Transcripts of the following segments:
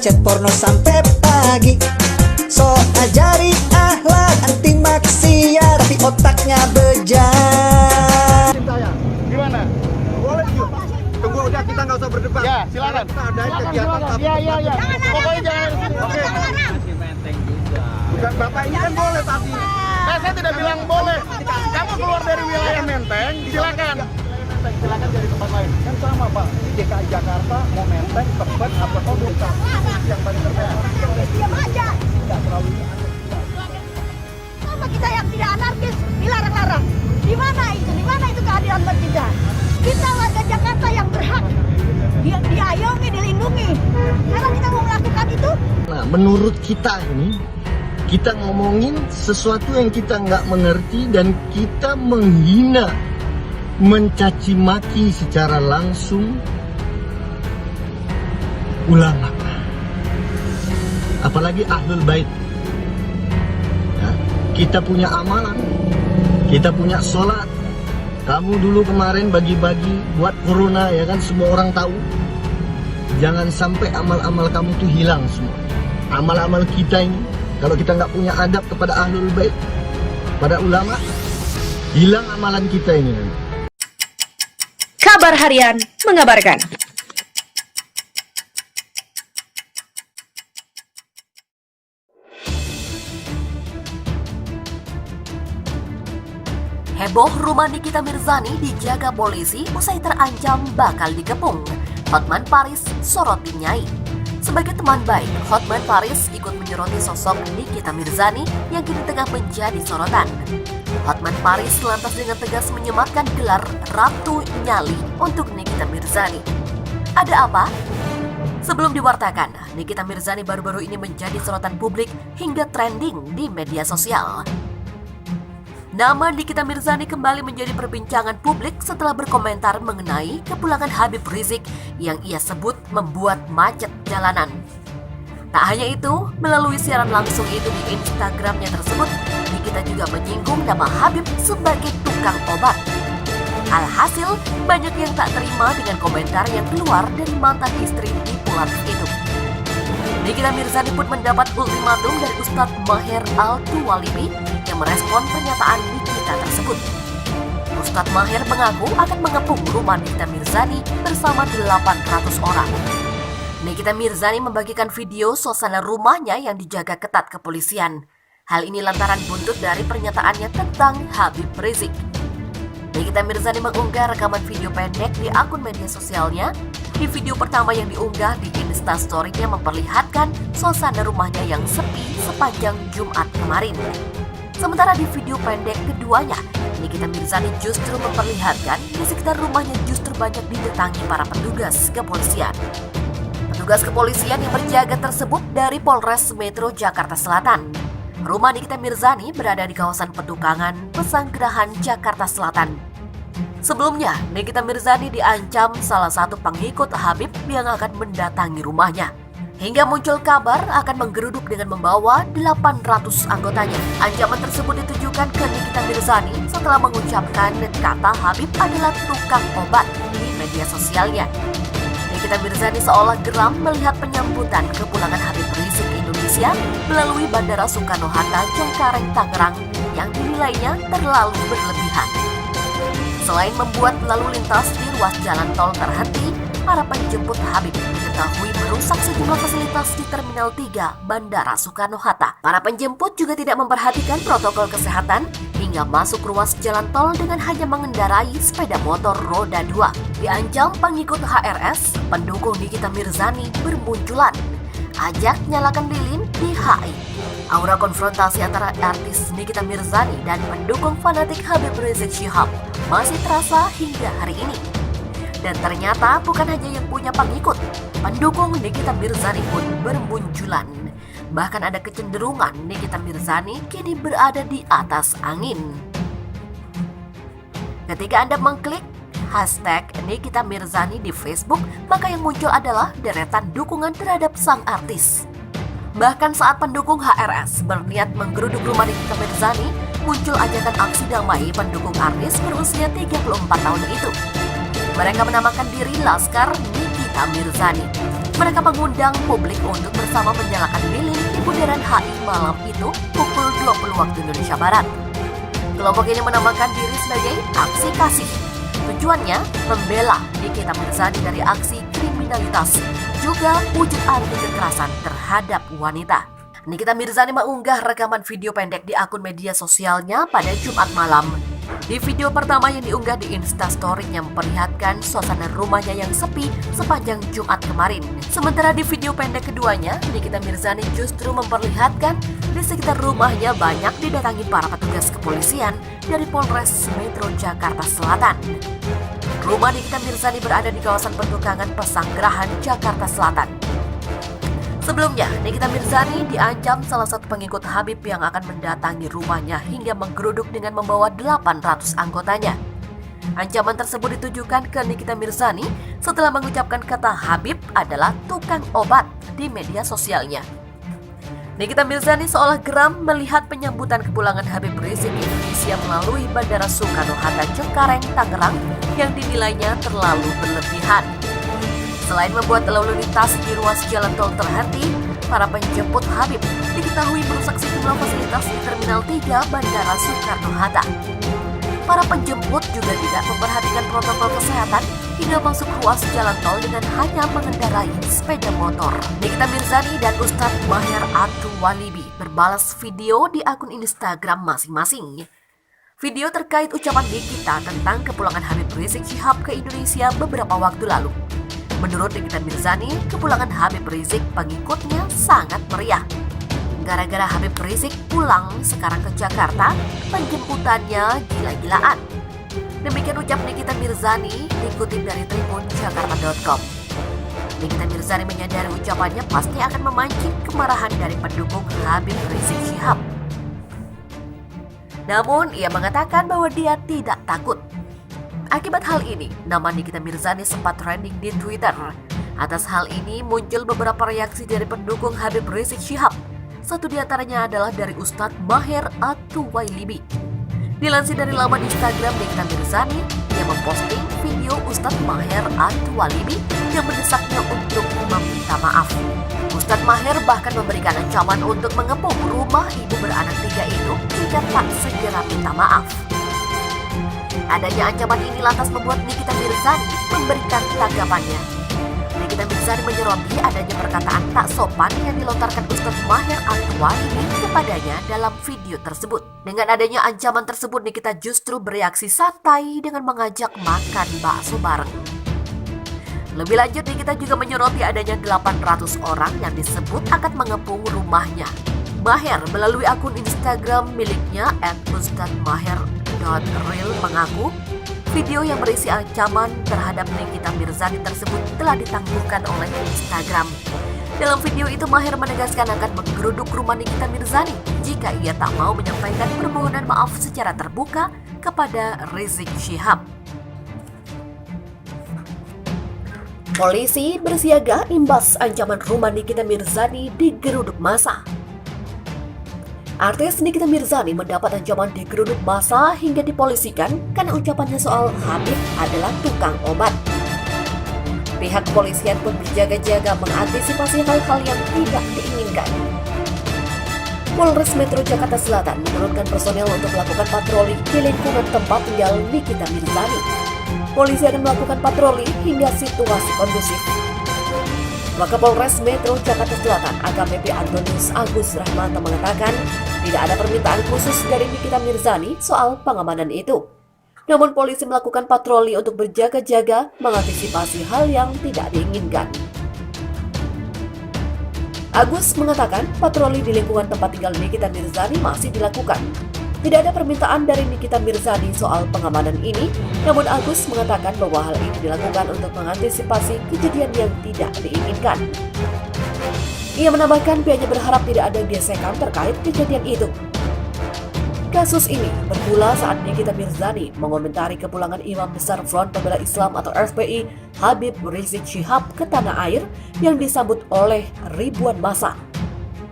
chat porno sampai pagi. So ajari akhlak anti maksiat tapi otaknya bejat. Gimana? Boleh yuk. Tunggu udah, kita nggak usah berdebat. Ya, silakan. Kita ada kegiatan tapi Iya. Pokoknya jangan. Oke. Bukan Bapak ini kan boleh tadi. Saya tidak bilang boleh. Kamu keluar dari wilayah Menteng, silakan. Silakan dari tempat lain. Kan sama Pak. Di DKI Jakarta mau Menteng, Tebet, apa bisa. Yang paling terbaik. Diam aja. Tidak terlalu. Kenapa kita yang tidak anarkis dilarang-larang? Di mana itu? Di mana itu keadilan buat kita? Kita warga Jakarta yang berhak diayomi, dilindungi. Karena kita mau melakukan itu. Nah, menurut kita ini, kita ngomongin sesuatu yang kita nggak mengerti dan kita menghina, mencaci maki secara langsung ulama, apalagi ahlul bait. Ya, kita punya amalan, kita punya sholat. Kamu dulu kemarin bagi-bagi buat corona, ya kan, semua orang tahu. Jangan sampai amal-amal kamu tuh hilang semua. Amal-amal kita ini, kalau kita nggak punya adab kepada ahlul bait, pada ulama, hilang amalan kita ini. Kabar Harian mengabarkan. Heboh rumah Nikita Mirzani dijaga polisi usai terancam bakal dikepung. Hotman Paris soroti Nyai. Sebagai teman baik, Hotman Paris ikut menyoroti sosok Nikita Mirzani yang kini tengah menjadi sorotan. Hotman Paris lantas dengan tegas menyematkan gelar Ratu Nyali untuk Nikita Mirzani. Ada apa? Sebelum diwartakan, Nikita Mirzani baru-baru ini menjadi sorotan publik hingga trending di media sosial. Nama Nikita Mirzani kembali menjadi perbincangan publik setelah berkomentar mengenai kepulangan Habib Rizik yang ia sebut membuat macet jalanan. Tak hanya itu, melalui siaran langsung itu di Instagramnya tersebut, Nikita juga menyinggung nama Habib sebagai tukang obat. Alhasil, banyak yang tak terima dengan komentar yang keluar dari mantan istri manipulatif itu. Nikita Mirzani pun mendapat ultimatum dari Ustadz Maher Al-Tuwalibi yang merespon pernyataan Nikita tersebut. Ustadz Maher mengaku akan mengepung rumah Nikita Mirzani bersama 800 orang. Nikita Mirzani membagikan video suasana rumahnya yang dijaga ketat kepolisian. Hal ini lantaran buntut dari pernyataannya tentang Habib Rizik. Nikita Mirzani mengunggah rekaman video pendek di akun media sosialnya. Di video pertama yang diunggah di Instastory-nya memperlihatkan suasana rumahnya yang sepi sepanjang Jumat kemarin. Sementara di video pendek keduanya, Nikita Mirzani justru memperlihatkan di sekitar rumahnya justru banyak didatangi para petugas kepolisian. Petugas kepolisian yang berjaga tersebut dari Polres Metro Jakarta Selatan. Rumah Nikita Mirzani berada di kawasan Petukangan, Pesanggerahan, Jakarta Selatan. Sebelumnya, Nikita Mirzani diancam salah satu pengikut Habib yang akan mendatangi rumahnya. Hingga muncul kabar akan menggeruduk dengan membawa 800 anggotanya. Ancaman tersebut ditujukan ke Nikita Mirzani setelah mengucapkan kata Habib adalah tukang obat di media sosialnya. Nikita Mirzani seolah geram melihat penyambutan kepulangan Habib Rizik ke Indonesia melalui Bandara Soekarno-Hatta, Cengkareng, Tangerang yang dinilainya terlalu berlebihan. Selain membuat lalu lintas di ruas jalan tol terhenti, para penjemput Habib diketahui merusak sejumlah fasilitas di Terminal 3 Bandara Soekarno-Hatta. Para penjemput juga tidak memperhatikan protokol kesehatan hingga masuk ruas jalan tol dengan hanya mengendarai sepeda motor roda 2. Diancam pengikut HRS, pendukung Nikita Mirzani bermunculan. Ajak nyalakan lilin di HI. Aura konfrontasi antara artis Nikita Mirzani dan pendukung fanatik Habib Rizik Syihab masih terasa hingga hari ini. Dan ternyata bukan hanya yang punya pengikut, pendukung Nikita Mirzani pun bermunculan. Bahkan ada kecenderungan Nikita Mirzani kini berada di atas angin. Ketika Anda mengklik hashtag Nikita Mirzani di Facebook, maka yang muncul adalah deretan dukungan terhadap sang artis. Bahkan saat pendukung HRS berniat menggeruduk rumah Nikita Mirzani, muncul ajakan aksi damai pendukung artis berusia 34 tahun itu. Mereka menamakan diri Laskar Nikita Mirzani. Mereka mengundang publik untuk bersama menyalakan lilin di Bundaran HI malam itu pukul 20 waktu Indonesia Barat. Kelompok ini menamakan diri sebagai aksi kasih. Tujuannya membela Nikita Mirzani dari aksi kriminalitas, juga wujud anti kekerasan terhadap wanita. Nikita Mirzani mengunggah rekaman video pendek di akun media sosialnya pada Jumat malam. Di video pertama yang diunggah di Instastory-nya memperlihatkan suasana rumahnya yang sepi sepanjang Jumat kemarin. Sementara di video pendek keduanya, Nikita Mirzani justru memperlihatkan di sekitar rumahnya banyak didatangi para petugas kepolisian dari Polres Metro Jakarta Selatan. Rumah Nikita Mirzani berada di kawasan Petukangan Pesanggerahan, Jakarta Selatan. Sebelumnya, Nikita Mirzani diancam salah satu pengikut Habib yang akan mendatangi rumahnya hingga menggeruduk dengan membawa 800 anggotanya. Ancaman tersebut ditujukan ke Nikita Mirzani setelah mengucapkan kata Habib adalah tukang obat di media sosialnya. Nikita Mirzani seolah geram melihat penyambutan kepulangan Habib Rizik Indonesia melalui Bandara Soekarno-Hatta Cengkareng, Tangerang yang dinilainya terlalu berlebihan. Selain membuat lalu lintas di ruas jalan tol terhenti, para penjemput Habib diketahui merusak sejumlah fasilitas di Terminal 3 Bandara Soekarno-Hatta. Para penjemput juga tidak memperhatikan protokol kesehatan hingga masuk ruas jalan tol dengan hanya mengendarai sepeda motor. Nikita Mirzani dan Ustadz Maher At-Tuwalibi berbalas video di akun Instagram masing-masing. Video terkait ucapan Nikita tentang kepulangan Habib Rizik Syihab ke Indonesia beberapa waktu lalu. Menurut Nikita Mirzani, kepulangan Habib Rizik pengikutnya sangat meriah. Gara-gara Habib Rizik pulang sekarang ke Jakarta, penjemputannya gila-gilaan. Demikian ucap Nikita Mirzani dikutip dari tribunjakarta.com. Nikita Mirzani menyadari ucapannya pasti akan memancing kemarahan dari pendukung Habib Rizik Syihab. Namun, ia mengatakan bahwa dia tidak takut. Akibat hal ini, nama Nikita Mirzani sempat trending di Twitter. Atas hal ini muncul beberapa reaksi dari pendukung Habib Rizik Syihab. Satu di antaranya adalah dari Ustadz Maher At-Tuwalibi. Dilansir dari laman Instagram Nikita Mirzani, ia memposting video Ustadz Maher At-Tuwalibi yang mendesaknya untuk meminta maaf. Ustadz Maher bahkan memberikan ancaman untuk mengepung rumah ibu beranak 3 itu jika tak segera minta maaf. Adanya ancaman ini lantas membuat Nikita Mirzani memberikan tanggapannya. Nikita Mirzani menyoroti adanya perkataan tak sopan yang dilontarkan Ustadz Maher At-Tuwalibi kepadanya dalam video tersebut. Dengan adanya ancaman tersebut, Nikita justru bereaksi santai dengan mengajak makan bakso bareng. Lebih lanjut, Nikita juga menyoroti adanya 800 orang yang disebut akan mengepung rumahnya. Maher melalui akun Instagram miliknya @ustadzmaher.real mengaku video yang berisi ancaman terhadap Nikita Mirzani tersebut telah ditangguhkan oleh Instagram. Dalam video itu, Maher menegaskan akan menggeruduk rumah Nikita Mirzani jika ia tak mau menyampaikan permohonan maaf secara terbuka kepada Rizik Syihab. Polisi bersiaga imbas ancaman rumah Nikita Mirzani digeruduk massa. Artis Nikita Mirzani mendapat ancaman digeruduk massa hingga dipolisikan karena ucapannya soal Habib adalah tukang obat. Pihak kepolisian pun berjaga-jaga mengantisipasi hal-hal yang tidak diinginkan. Polres Metro Jakarta Selatan menurunkan personel untuk melakukan patroli di lingkungan tempat tinggal Nikita Mirzani. Polisi akan melakukan patroli hingga situasi kondusif. Wakapolres Metro Jakarta Selatan AKBP Antonius Agus Rahmanto mengatakan tidak ada permintaan khusus dari Nikita Mirzani soal pengamanan itu. Namun polisi melakukan patroli untuk berjaga-jaga mengantisipasi hal yang tidak diinginkan. Agus mengatakan patroli di lingkungan tempat tinggal Nikita Mirzani masih dilakukan. Tidak ada permintaan dari Nikita Mirzani soal pengamanan ini, namun Agus mengatakan bahwa hal ini dilakukan untuk mengantisipasi kejadian yang tidak diinginkan. Ia menambahkan pihaknya berharap tidak ada gesekan terkait kejadian itu. Kasus ini bermula saat Nikita Mirzani mengomentari kepulangan Imam Besar Front Pembela Islam atau FPI Habib Rizik Syihab ke tanah air yang disambut oleh ribuan massa.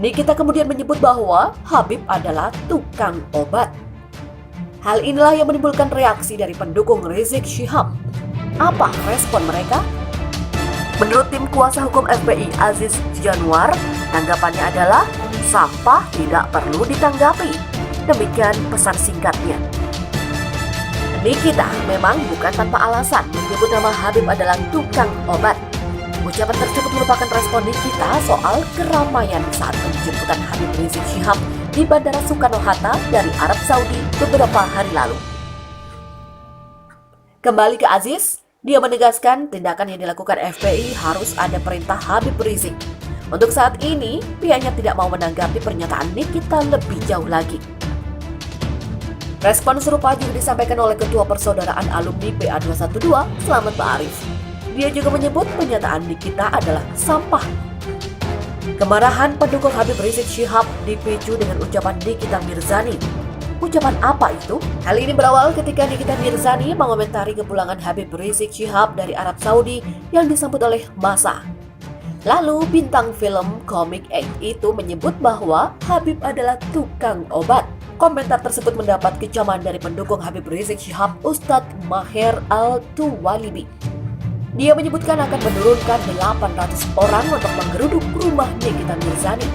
Nikita kemudian menyebut bahwa Habib adalah tukang obat. Hal inilah yang menimbulkan reaksi dari pendukung Rizik Syihab. Apa respon mereka? Menurut tim kuasa hukum FPI Aziz Januar, tanggapannya adalah sampah tidak perlu ditanggapi. Demikian pesan singkatnya. Nikita memang bukan tanpa alasan menyebut nama Habib adalah tukang obat. Ucapan tersebut merupakan respon Nikita soal keramaian saat penjemputan Habib Rizik Syihab di Bandara Soekarno-Hatta dari Arab Saudi beberapa hari lalu. Kembali ke Aziz, dia menegaskan tindakan yang dilakukan FPI harus ada perintah Habib Rizik. Untuk saat ini, pihaknya tidak mau menanggapi pernyataan Nikita lebih jauh lagi. Respon serupa juga disampaikan oleh Ketua Persaudaraan Alumni PA212, Slamet Ma'arif. Dia juga menyebut pernyataan Nikita adalah sampah. Kemarahan pendukung Habib Rizik Syihab dipicu dengan ucapan Nikita Mirzani. Ucapan apa itu? Hal ini berawal ketika Nikita Mirzani mengomentari kepulangan Habib Rizik Syihab dari Arab Saudi yang disambut oleh massa. Lalu bintang film Comic 8 itu menyebut bahwa Habib adalah tukang obat. Komentar tersebut mendapat kecaman dari pendukung Habib Rizik Syihab, Ustadz Maher Al-Tuwalibi. Dia menyebutkan akan menurunkan 800 orang untuk menggeruduk rumah Nikita Mirzani.